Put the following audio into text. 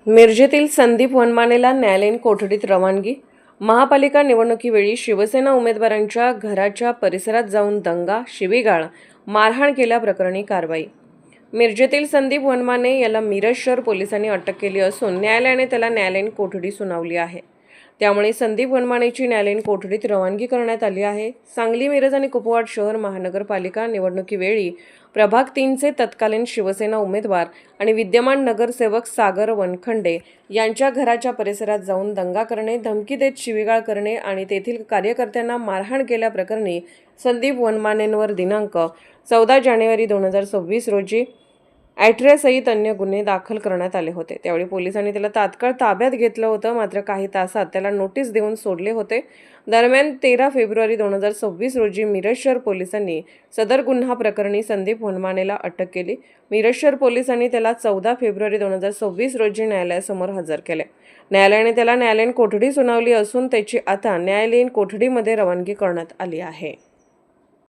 मिरजेतील संदीप वनमानेला न्यायालयीन कोठडीत रवानगी. महापालिका निवडणुकीवेळी शिवसेना उमेदवारांच्या घराच्या परिसरात जाऊन दंगा, शिवीगाळ, मारहाण केल्याप्रकरणी कारवाई. मिरजेतील संदीप वनमाने याला मिरज शहर पोलिसांनी अटक केली असून न्यायालयाने त्याला न्यायालयीन कोठडी सुनावली आहे. त्यामुळे संदीप वनमानेची न्यायालयीन कोठडीत रवानगी करण्यात आली आहे. सांगली, मिरज आणि कुपवाड शहर महानगरपालिका निवडणुकीवेळी प्रभाग 3चे तत्कालीन शिवसेना उमेदवार आणि विद्यमान नगरसेवक सागर वनखंडे यांच्या घराच्या परिसरात जाऊन दंगा करणे, धमकी देत शिवीगाळ करणे आणि तेथील कार्यकर्त्यांना मारहाण केल्याप्रकरणी संदीप वनमानेंवर दिनांक 14 जानेवारी 2026 रोजी ॲट्रेसहित अन्य गुन्हे दाखल करण्यात आले होते. त्यावेळी पोलिसांनी त्याला तात्काळ ताब्यात घेतलं होतं, मात्र काही तासात त्याला नोटीस देऊन सोडले होते. दरम्यान 13 फेब्रुवारी 2026 रोजी मिरज शहर पोलिसांनी सदर गुन्हा प्रकरणी संदीप वनमानेला अटक केली. मिरज शहर पोलिसांनी त्याला 14 फेब्रुवारी 2026 रोजी न्यायालयासमोर हजर केले. न्यायालयाने त्याला न्यायालयीन कोठडी सुनावली असून त्याची आता न्यायालयीन कोठडीमध्ये रवानगी करण्यात आली आहे.